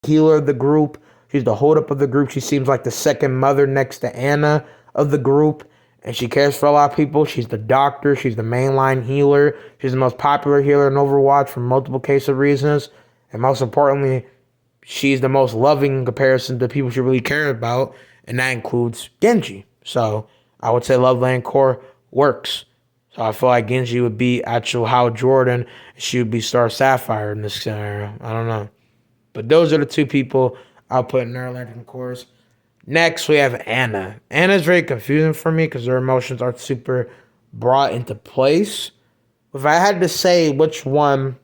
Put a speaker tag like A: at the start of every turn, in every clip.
A: healer of the group. She's the hold up of the group. She seems like the second mother next to Anna of the group. And she cares for a lot of people. She's the doctor. She's the mainline healer. She's the most popular healer in Overwatch for multiple case of reasons. And most importantly, she's the most loving in comparison to people she really cares about. And that includes Genji. So I would say Love Land Core works. So I feel like Genji would be actual Hal Jordan. She would be Star Sapphire in this scenario. I don't know. But those are the two people I'll put in their Lantern Cores. Next, we have Anna. Anna's very confusing for me because her emotions aren't super brought into place. If I had to say which one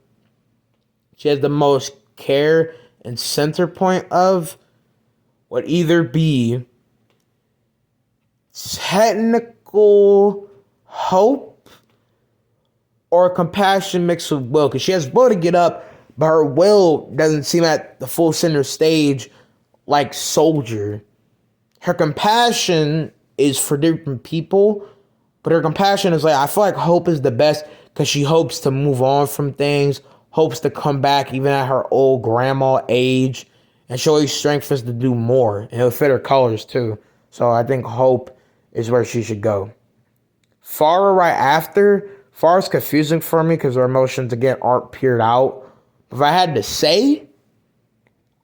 A: she has the most care and center point of, would either be technical hope or compassion mixed with will. Because she has will to get up, but her will doesn't seem at the full center stage like Soldier. Her compassion is for different people, but her compassion is like, I feel like hope is the best because she hopes to move on from things, hopes to come back even at her old grandma age, and she always strengthens to do more, and it'll fit her colors too. So I think hope is where she should go. Farah right after, Farah's confusing for me because her emotions again aren't peered out. If I had to say,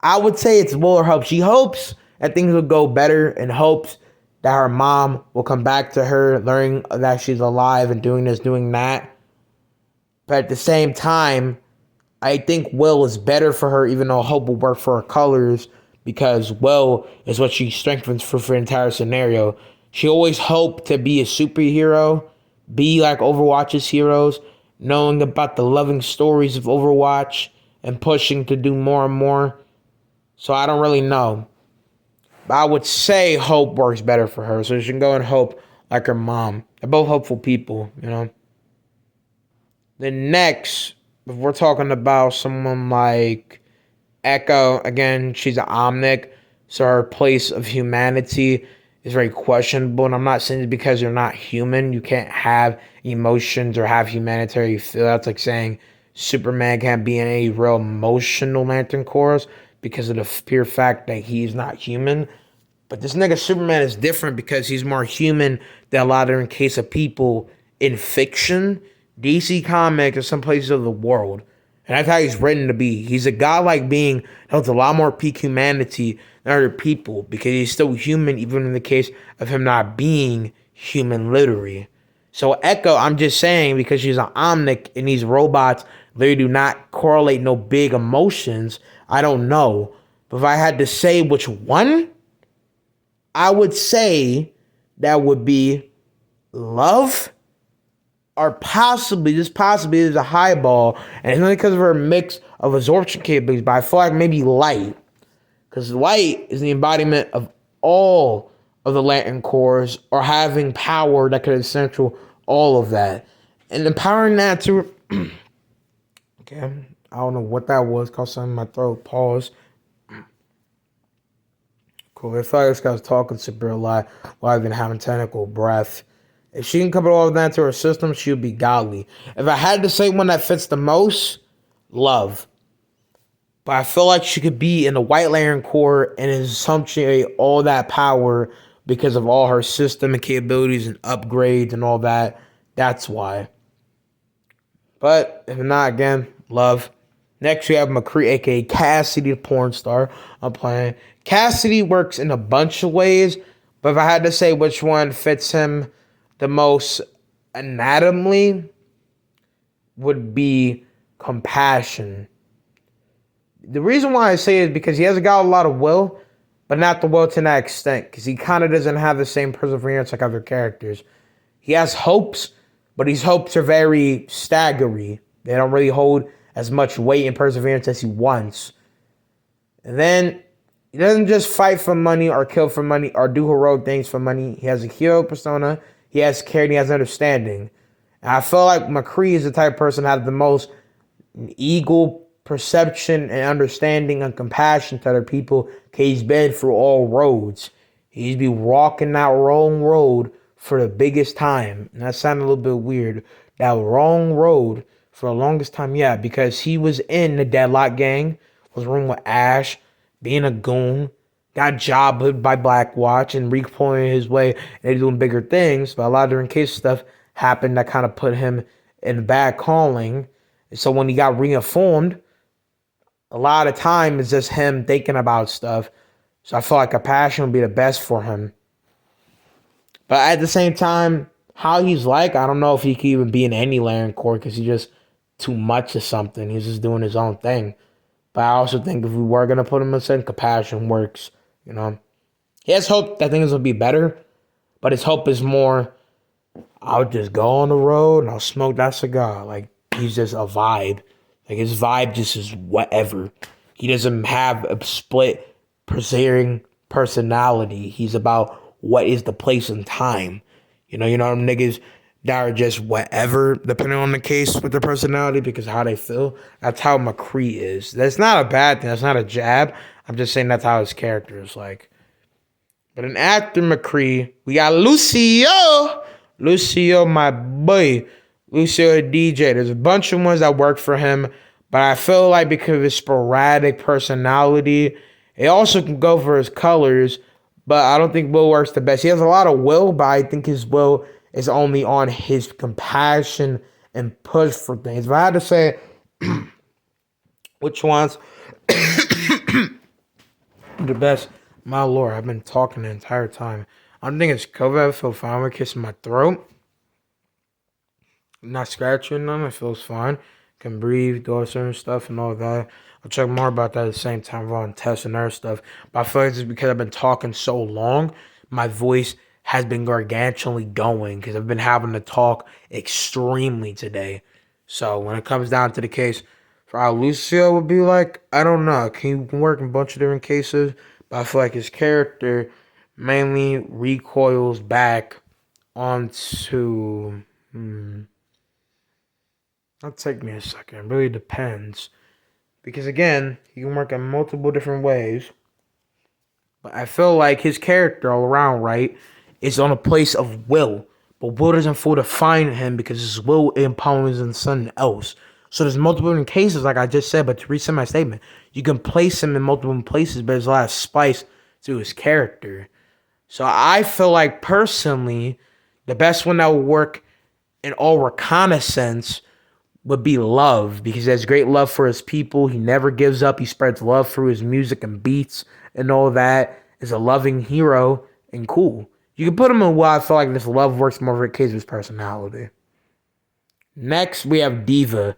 A: I would say it's will or hope. She hopes that things will go better and hopes that her mom will come back to her, learning that she's alive and doing this, doing that. But at the same time, I think will is better for her, even though hope will work for her colors, because will is what she strengthens for the entire scenario. She always hoped to be a superhero, be like Overwatch's heroes, knowing about the loving stories of Overwatch and pushing to do more and more. So I don't really know. But I would say hope works better for her. So she can go and hope like her mom. They're both hopeful people, you know. Then next, if we're talking about someone like Echo, again, she's an Omnic. So her place of humanity is very questionable. And I'm not saying it's because you're not human. You can't have emotions or have humanitarian feel. That's like saying Superman can't be in any real emotional Lantern Corps because of the pure fact that he's not human. But this nigga Superman is different because he's more human than a lot of in case of people in fiction, DC Comics, or some places of the world. And that's how he's written to be. He's a godlike being that has a lot more peak humanity than other people because he's still human even in the case of him not being human literally. So Echo, I'm just saying because she's an Omnic and these robots literally do not correlate no big emotions. I don't know. But if I had to say which one, I would say that would be love or possibly, just possibly, is a highball. And it's only because of her mix of absorption capabilities, but I feel like maybe light. Because light is the embodiment of all of the Lantern Cores or having power that could essential all of that. And empowering that to... okay, I don't know what that was. Caught something in my throat. Pause. Cool. I feel like this guy's talking super a lot while I've been having technical breath. If she can cover all of that to her system, she would be godly. If I had to say one that fits the most, love. But I feel like she could be in the White Lantern Corps and assumption all that power because of all her system and capabilities and upgrades and all that. That's why. But if not, again, love. Next, we have McCree, a.k.a. Cassidy, the porn star I'm playing. Cassidy works in a bunch of ways, but if I had to say which one fits him the most anatomically, would be compassion. The reason why I say it is because he has got a lot of will, but not the will to that extent, because he kind of doesn't have the same perseverance like other characters. He has hopes, but his hopes are very staggery. They don't really hold as much weight and perseverance as he wants. And then he doesn't just fight for money or kill for money or do heroic things for money. He has a hero persona. He has care and he has understanding. And I feel like McCree is the type of person that has the most eagle perception and understanding and compassion to other people. He's been through all roads. He's been walking that wrong road for the biggest time. And that sounded a little bit weird. That wrong road for the longest time, yeah, because he was in the Deadlock Gang, was rooming with Ash, being a goon, got jobbed by Blackwatch and redeploying his way and doing bigger things. But a lot of different case stuff happened that kind of put him in bad calling. And so when he got reinformed, a lot of time is just him thinking about stuff. So I feel like Compassion would be the best for him. But at the same time, how he's like, I don't know if he could even be in any Laren Corps because he's just too much of something. He's just doing his own thing. But I also think if we were going to put him in sin, Compassion works, you know. He has hope that things will be better, but his hope is more, I'll just go on the road and I'll smoke that cigar. Like, he's just a vibe. Like, his vibe just is whatever. He doesn't have a split persevering personality. He's about what is the place and time. You know them niggas that are just whatever, depending on the case with their personality, because how they feel. That's how McCree is. That's not a bad thing. That's not a jab. I'm just saying that's how his character is like. But then after McCree, we got Lucio. Lucio, my boy. Lucio, DJ. There's a bunch of ones that work for him, but I feel like because of his sporadic personality, it also can go for his colors, but I don't think Will works the best. He has a lot of will, but I think his will is only on his compassion and push for things. If I had to say which ones the best, my lord, I've been talking the entire time. I don't think it's COVID. I feel fine with kissing my throat. I'm not scratching them. It feels fine. Can breathe, do all certain stuff and all that. I'll check more about that at the same time on tests and other stuff. But I feel like it's because I've been talking so long, my voice has been gargantuanly going because I've been having to talk extremely today. So when it comes down to the case for how Lucio would be like, I don't know. He can work in a bunch of different cases, but I feel like his character mainly recoils back onto... That'll take me a second. It really depends. Because again, he can work in multiple different ways. But I feel like his character all around, right, is on a place of will. But will doesn't fully define him because his will empowers in something else. So there's multiple different cases, like I just said, but to reset my statement, you can place him in multiple places, but there's a lot of spice to his character. So I feel like personally, the best one that will work in all reconnaissance would be love because he has great love for his people. He never gives up. He spreads love through his music and beats and all that. Is a loving hero and cool. You can put him in what I feel like this love works more for the case of his personality. Next, we have Diva.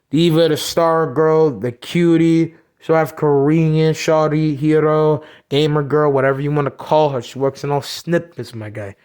A: Diva, the star girl, the cutie. She'll have Korean, shawty, hero, gamer girl, whatever you want to call her. She works in all snippets, my guy.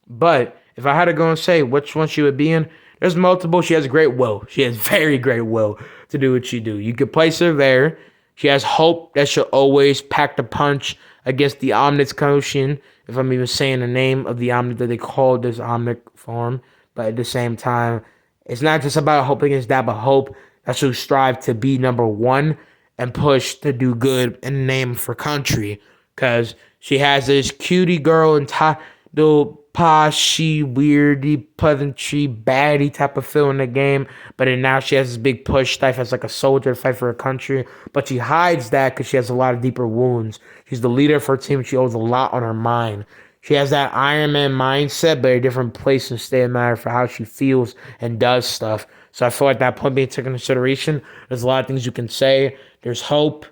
A: But if I had to go and say which one she would be in, there's multiple. She has great will. She has very great will to do what she do. You could place her there. She has hope that she'll always pack the punch against the Omnic Ocean, if I'm even saying the name of the Omnic that they call this Omnic form. But at the same time, it's not just about hope against that, but hope that she'll strive to be number one and push to do good in the name for country. Because she has this cutie girl entitled poshy, weirdy, pleasantry, baddie type of feel in the game. But then now she has this big push life as like a soldier to fight for her country. But she hides that because she has a lot of deeper wounds. She's the leader of her team. She holds a lot on her mind. She has that Iron Man mindset, but a different place and state of matter for how she feels and does stuff. So I feel like that point being taken into consideration. There's a lot of things you can say. There's hope.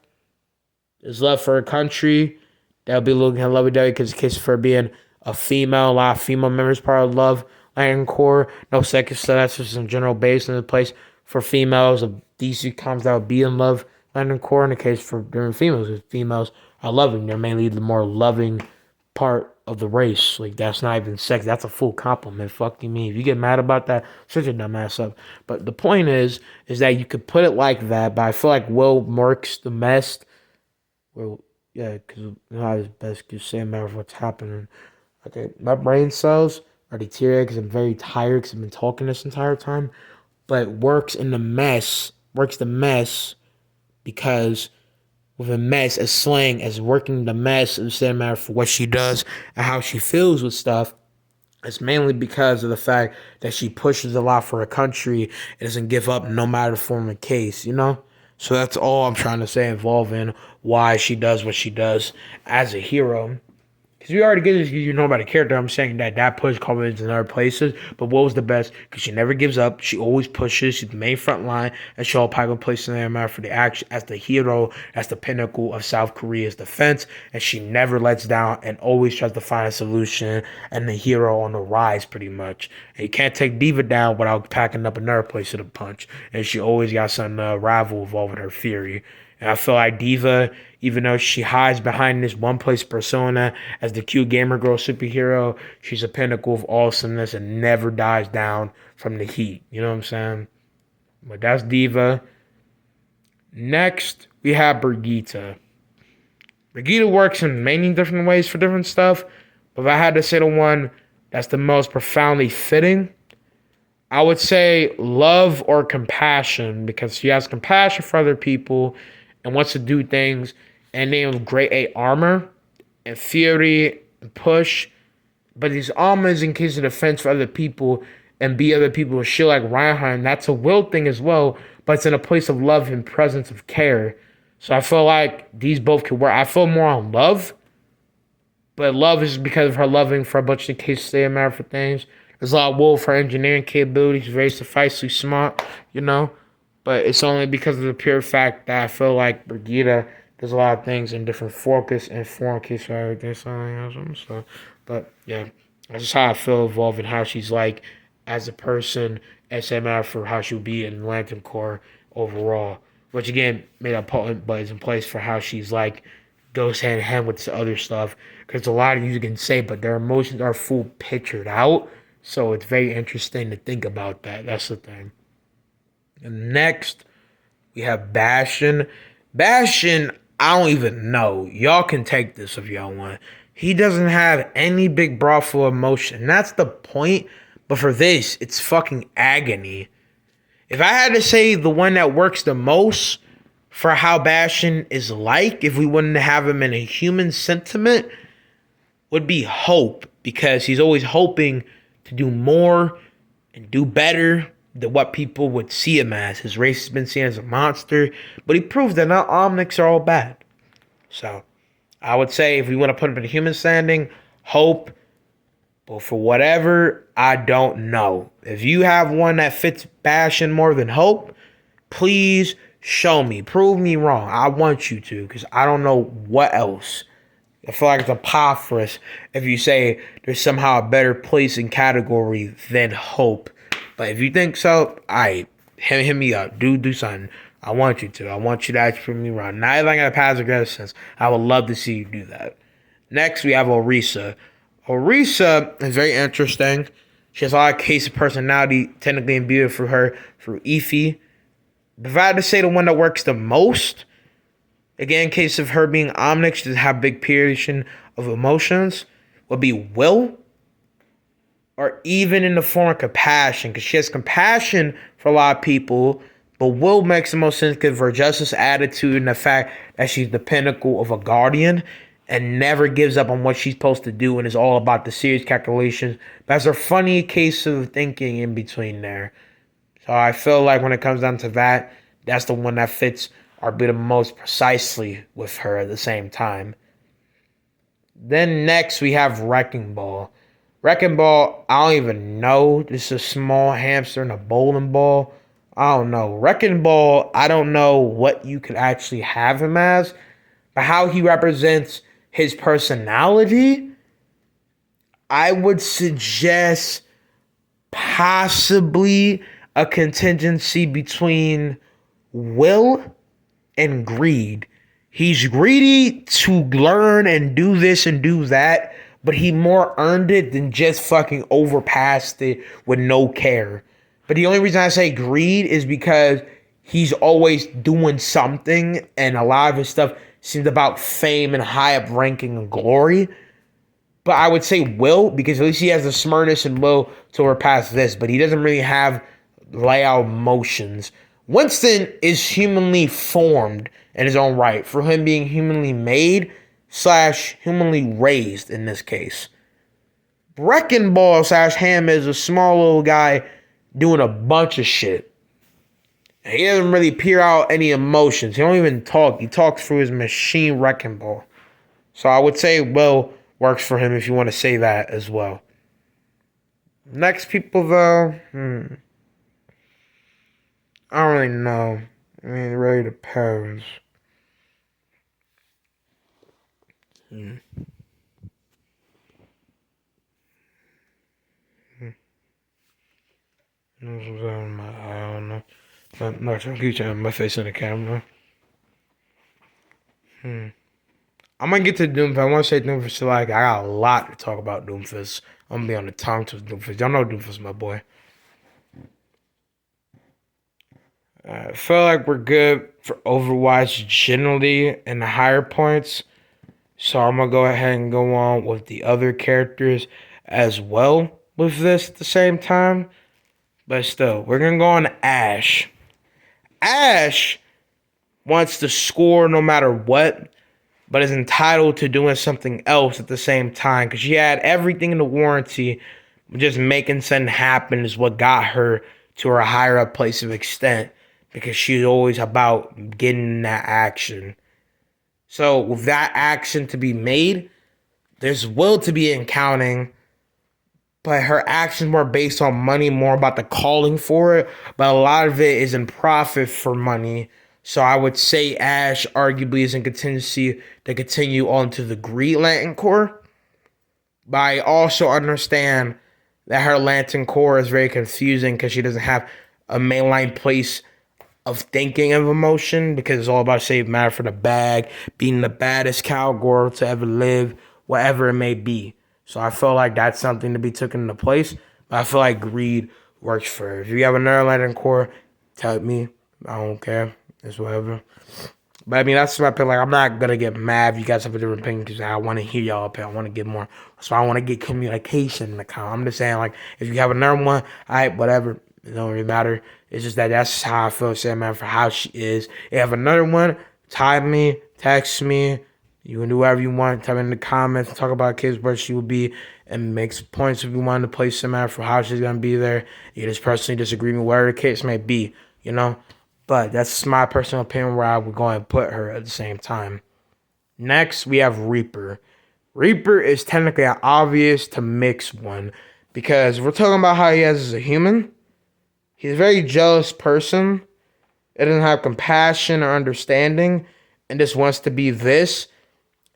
A: There's love for her country. That'll be looking at lovey-dovey because case for being a female. A lot of female members part of love Laren Corps. No second, so that's just some general base in the place for females of DC comes that would be in love Laren Corps. In the case for different females, because females are loving. They're mainly the more loving part of the race. Like, that's not even sex. That's a full compliment. Fuck you mean. If you get mad about that, shut your dumb ass up. But the point is that you could put it like that, but I feel like Will works the best. Well, yeah, because not as best to say a matter of what's happening. Okay, my brain cells are deteriorating because I'm very tired because I've been talking this entire time. But works the mess because with a mess, as slang, as working the mess, instead of matter for what she does and how she feels with stuff, it's mainly because of the fact that she pushes a lot for her country and doesn't give up no matter the form of case, you know? So that's all I'm trying to say involving why she does what she does as a hero. Because we already get this, you know about the character. I'm saying that push comes in other places. But what was the best? Because she never gives up. She always pushes. She's the main front line. And she all probably places in there for the action as the hero, as the pinnacle of South Korea's defense. And she never lets down and always tries to find a solution. And the hero on the rise, pretty much. And you can't take Diva down without packing up another place to the punch. And she always got something to rival involving her fury. And I feel like Diva, even though she hides behind this one place persona as the cute gamer girl superhero, she's a pinnacle of awesomeness and never dies down from the heat. You know what I'm saying? But that's Diva. Next, we have Brigitte. Brigitte works in many different ways for different stuff. But if I had to say the one that's the most profoundly fitting, I would say love or compassion, because she has compassion for other people and wants to do things in the name of grade A armor and fury and push. But these armor is in case of defense for other people and be other people with shit like Reinhardt. That's a will thing as well, but it's in a place of love and presence of care. So I feel like these both could work. I feel more on love, but love is because of her loving for a bunch of cases they matter for things. There's a lot of will for engineering capabilities, very sufficiently smart, you know. But it's only because of the pure fact that I feel like Brigitte does a lot of things in different focus and form case for everything. So, but yeah, that's just how I feel evolving how she's like as a person, SMR for how she'll be in Lantern Corps overall. Which again made up potent, but is in place for how she's like goes hand in hand with this other stuff. Because a lot of you can say, but their emotions are full pictured out. So it's very interesting to think about that. That's the thing. And next, we have Bastion. Bastion, I don't even know. Y'all can take this if y'all want. He doesn't have any big brothel emotion. That's the point. But for this, it's fucking agony. If I had to say the one that works the most for how Bastion is like, if we wouldn't have him in a human sentiment, would be hope. Because he's always hoping to do more and do better than what people would see him as. His race has been seen as a monster, but he proves that not Omnics are all bad. So I would say if we want to put him in a human standing, hope. But for whatever, I don't know. If you have one that fits Bastion more than hope, please show me. Prove me wrong. I want you to, because I don't know what else. I feel like it's apophorous if you say there's somehow a better place and category than hope. But if you think so, hit me up. Do something. I want you to. I want you to actually prove me wrong. Not if I got a passive aggressive, I would love to see you do that. Next, we have Orisa. Orisa is very interesting. She has a lot of case of personality technically imbued through her, through Ify. But if I had to say the one that works the most, again, in case of her being Omnic, she doesn't have big period of emotions, would be Will. Or even in the form of compassion, because she has compassion for a lot of people, but Will makes the most sense because of her justice attitude and the fact that she's the pinnacle of a guardian and never gives up on what she's supposed to do and is all about the serious calculations. But has a funny case of thinking in between there. So I feel like when it comes down to that, that's the one that fits our bit the most precisely with her at the same time. Then next we have Wrecking Ball. Wrecking Ball, I don't even know. This is a small hamster and a bowling ball. I don't know. Wrecking Ball, I don't know what you could actually have him as. But how he represents his personality, I would suggest possibly a contingency between will and greed. He's greedy to learn and do this and do that, but he more earned it than just fucking overpassed it with no care. But the only reason I say greed is because he's always doing something, and a lot of his stuff seems about fame and high up ranking and glory. But I would say will, because at least he has the smartness and will to overpass this, but he doesn't really have layout motions. Winston is humanly formed in his own right, for him being humanly made / humanly raised in this case. Wrecking Ball / Ham is a small little guy doing a bunch of shit. He doesn't really peer out any emotions. He don't even talk. He talks through his machine wrecking ball. So I would say Will works for him if you want to say that as well. Next people though, I don't really know. I mean, it really depends. I don't know. I'm not trying to keep my face in the camera. I'm gonna get to Doomfist. I want to say Doomfist. So like, I got a lot to talk about Doomfist. I'm gonna be on the tongue to Doomfist. Y'all know Doomfist, my boy. I feel like we're good for Overwatch generally in the higher points. So I'm gonna go ahead and go on with the other characters as well with this at the same time. But still, we're gonna go on to Ash. Ash wants to score no matter what, but is entitled to doing something else at the same time because she had everything in the warranty. Just making something happen is what got her to her higher up place of extent because she's always about getting that action. So with that action to be made, there's will to be in counting, but her actions were based on money, more about the calling for it. But a lot of it is in profit for money. So I would say Ash arguably is in contingency to continue on to the Greed Lantern Core. But I also understand that her Lantern Core is very confusing because she doesn't have a mainline place of thinking of emotion because it's all about save matter for the bag, being the baddest cowgirl to ever live, whatever it may be. So I feel like that's something to be taken into place. But I feel like greed works for her. If you have another Lantern Core, tell me. I don't care. It's whatever. But I mean, that's my opinion. Like, I'm not gonna get mad if you guys have a different opinion because I want to hear y'all opinion. I want to get more. So I want to get communication in the comment. I'm just saying, like, if you have another one, whatever. It don't really matter. It's just that's how I feel, saying, man, for how she is. If you have another one, type me, text me. You can do whatever you want. Type in the comments, talk about kids where she will be, and make points if you want to place some out for how she's gonna be there. You just personally disagree with whatever the case may be, you know. But that's my personal opinion where I would go and put her at the same time. Next, we have Reaper. Reaper is technically an obvious to mix one because we're talking about how he is as a human. He's a very jealous person. He doesn't have compassion or understanding and just wants to be this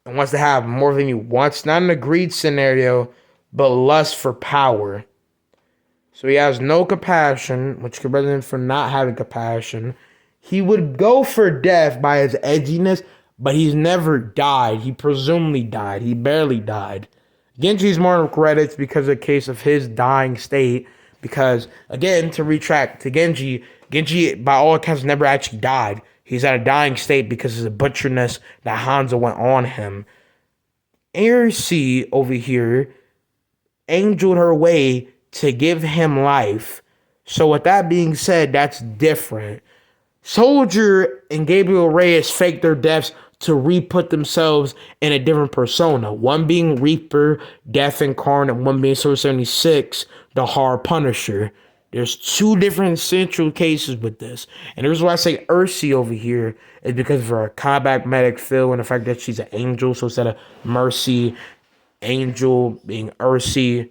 A: and wants to have more than he wants. Not an agreed scenario, but lust for power. So he has no compassion, which could resonate for not having compassion. He would go for death by his edginess, but he's never died. He presumably died. He barely died. Genji's more credits because of the case of his dying state. Because, again, to retract to Genji, Genji, by all accounts, never actually died. He's at a dying state because of the butcherness that Hanzo went on him. Aircy over here angeled her way to give him life. So with that being said, that's different. Soldier and Gabriel Reyes faked their deaths to re-put themselves in a different persona. One being Reaper, Death Incarnate, and one being Soldier 76, the Hard Punisher. There's two different central cases with this. And the reason why I say Ursi over here is because of her combat medic feel and the fact that she's an angel. So instead of Mercy, Angel being Ursi,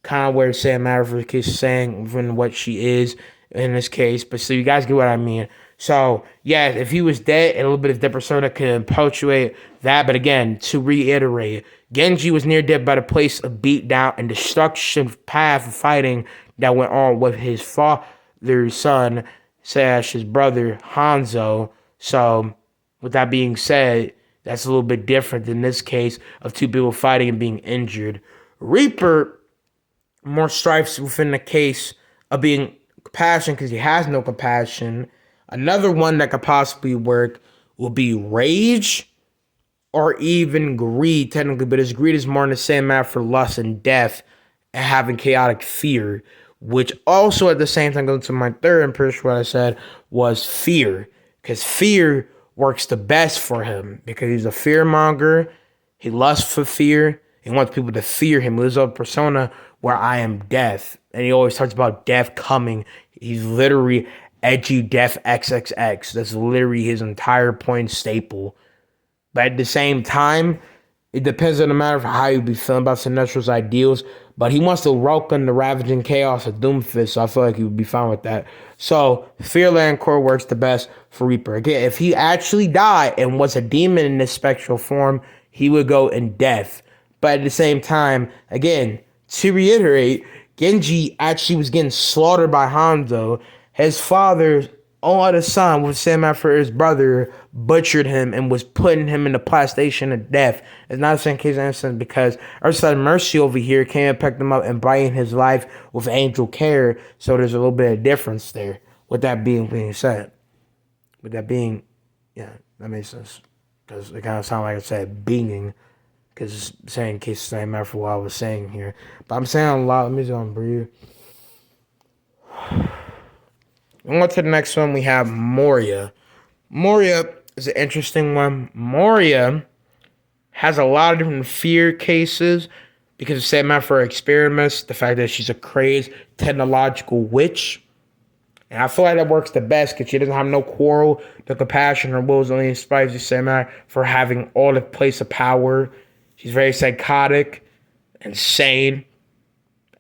A: kind of where it's saying matter for the case saying from what she is in this case. But so you guys get what I mean. So yeah, if he was dead, a little bit of dead persona can punctuate that. But again, to reiterate, Genji was near dead by the place of beatdown and destruction path of fighting that went on with his father's son / his brother Hanzo. So with that being said, that's a little bit different than this case of two people fighting and being injured. Reaper more stripes within the case of being compassion because he has no compassion. Another one that could possibly work will be rage or even greed, technically, but his greed is more in the same matter for lust and death and having chaotic fear, which also at the same time goes to my third and pretty sure what I said was fear, because fear works the best for him because he's a fear monger. He lusts for fear. He wants people to fear him. He lives up a persona where I am death. And he always talks about death coming. He's literally edgy death XXX. That's literally his entire point staple. But at the same time, it depends on the matter of how you be feeling about Sinestro's ideals. But he wants to welcome the ravaging chaos of Doomfist, so I feel like he would be fine with that. So Fearland Core works the best for Reaper. Again, if he actually died and was a demon in this spectral form, he would go in death. But at the same time, again, to reiterate, Genji actually was getting slaughtered by Hanzo. His father's only son, with Sam after his brother, butchered him and was putting him in the plastation of death. It's not the same case of innocence because Ursula Mercy over here came and picked him up and brightened his life with angel care. So there's a little bit of difference there. With that being said, with that being, yeah, that makes sense because it kind of sounds like I said being. Because it's saying case the same matter for what I was saying here. But I'm saying a lot. Let me just go and breathe. On to the next one, we have Moria. Moria is an interesting one. Moria has a lot of different fear cases because it's same matter for her experiments. The fact that she's a crazed technological witch. And I feel like that works the best because she doesn't have no quarrel. The compassion, her will is only inspired the same matter for having all the place of power. She's very psychotic, insane,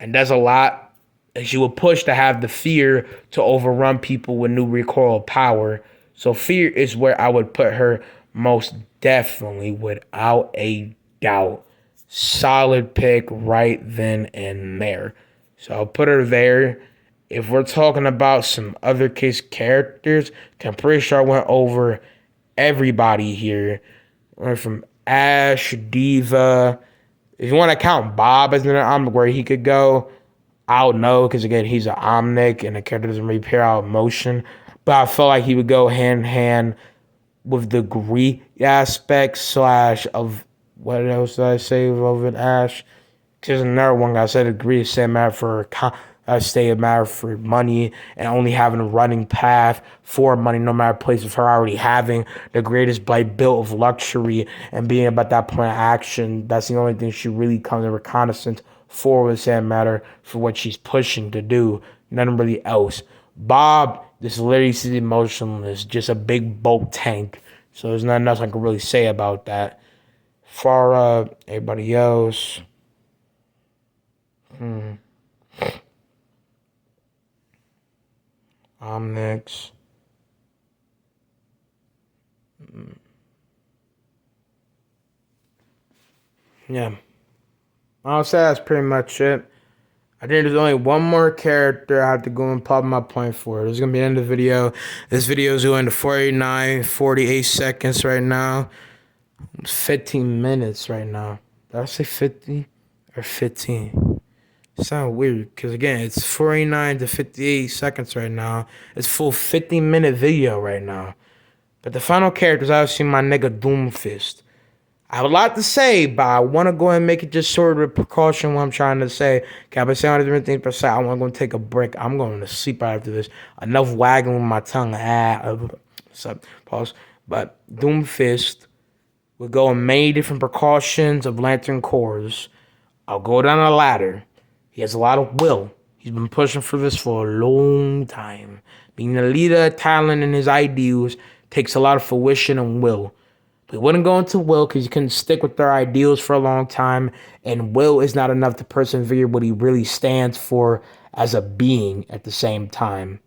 A: and does a lot. And she will push to have the fear to overrun people with new recoil power. So fear is where I would put her most definitely, without a doubt. Solid pick right then and there. So I'll put her there. If we're talking about some other case characters, I'm pretty sure I went over everybody here. Went from Ash, Diva. If you want to count Bob as an Omnic where he could go, I don't know, because again, he's an Omnic and the character doesn't really pair out emotion. But I feel like he would go hand in hand with the Greek aspect slash of what else did I say of an Ash? There's another one I said agree to same matter for stay a matter for money and only having a running path for money no matter place of her already having the greatest blight built of luxury and being about that point of action. That's the only thing she really comes in reconnaissance for with same matter for what she's pushing to do. Nothing really else. Bob, this literally is emotionless, just a big bulk tank. So there's nothing else I can really say about that. Farah, everybody else. Omnics. Yeah. I'll say that's pretty much it. I think there's only one more character I have to go and pop my point for. This is going to be the end of the video. This video is going to 48 seconds right now. It's 15 minutes right now. Did I say 50 or 15? Sound weird because again it's 49 to 58 seconds right now. It's full 50-minute video right now. But the final character is obviously my nigga Doomfist. I have a lot to say, but I want to go and make it just sort of a precaution what I'm trying to say. Okay, I've been saying different things per se. I want to go and take a break. I'm going to sleep after this. Enough wagging with my tongue. Pause. But Doomfist will go in many different precautions of Lantern Cores. I'll go down a ladder. He has a lot of will. He's been pushing for this for a long time. Being a leader, talent, and his ideals takes a lot of fruition and will. But he wouldn't go into will because he couldn't stick with their ideals for a long time. And will is not enough to persevere what he really stands for as a being at the same time.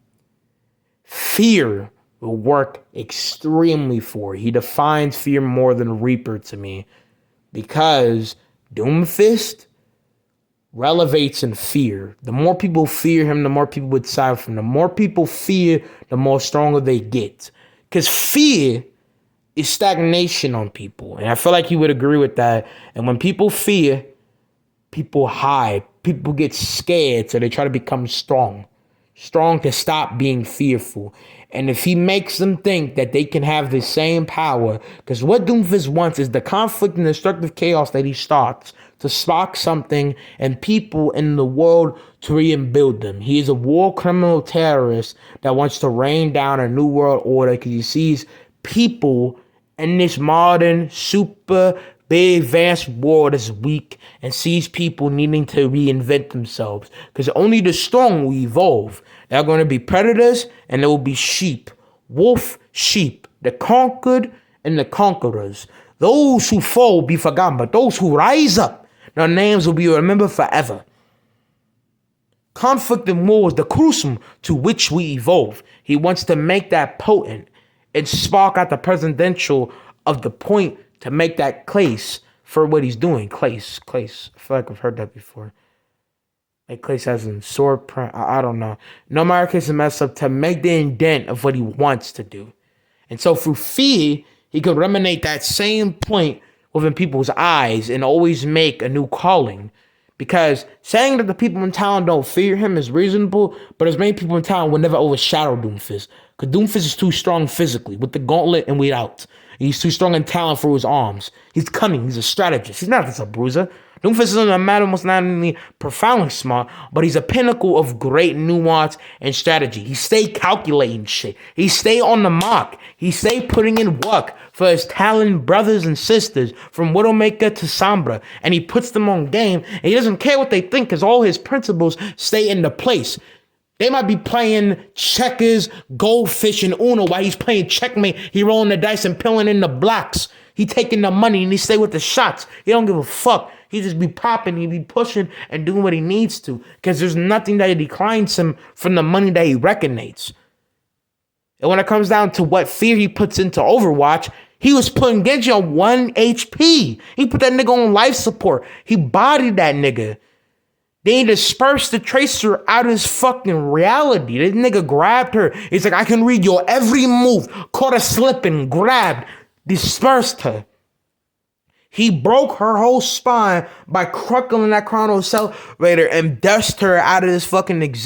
A: Fear will work extremely for. He defines fear more than Reaper to me. Because Doomfist relevates in fear. The more people fear him, the more people would side with him. The more people fear, the more stronger they get. Because fear is stagnation on people. And I feel like you would agree with that. And when people fear, people hide. People get scared, so they try to become strong. Strong to stop being fearful. And if he makes them think that they can have the same power, because what Doomfist wants is the conflict and destructive chaos that he starts to spark something and people in the world to rebuild them. He is a war criminal terrorist that wants to rain down a new world order because he sees people in this modern, super big, advanced world is weak and sees people needing to reinvent themselves because only the strong will evolve. There are going to be predators and there will be sheep. Wolf, sheep, the conquered and the conquerors. Those who fall will be forgotten, but those who rise up, their names will be remembered forever. Conflict and war is the crucible to which we evolve. He wants to make that potent and spark out the presidential of the point to make that place for what he's doing. Clace. I feel like I've heard that before. Like Clace as in sword print. I don't know. No matter case, mess up to make the indent of what he wants to do. And so through fear, he could ruminate that same point within people's eyes and always make a new calling. Because saying that the people in town don't fear him is reasonable, but as many people in town will never overshadow Doomfist. Because Doomfist is too strong physically, with the gauntlet and without. He's too strong in talent for his arms. He's cunning, he's a strategist. He's not just a bruiser. Doomfist isn't a matter most not only profoundly smart, but he's a pinnacle of great nuance and strategy. He stay calculating shit. He stay on the mark. He stay putting in work for his Talon brothers and sisters from Widowmaker to Sombra. And he puts them on game. And he doesn't care what they think because all his principles stay into place. They might be playing checkers, goldfish, and Uno while he's playing checkmate. He rolling the dice and peeling in the blocks. He taking the money and he stay with the shots. He don't give a fuck. He just be popping, he be pushing and doing what he needs to. Because there's nothing that declines him from the money that he recognizes. And when it comes down to what fear he puts into Overwatch, he was putting Genji on 1 HP. He put that nigga on life support. He bodied that nigga. Then he dispersed the Tracer out of his fucking reality. This nigga grabbed her. He's like, I can read your every move. Caught her slipping, grabbed, dispersed her. He broke her whole spine by cruckling that chrono accelerator and dust her out of this fucking existence.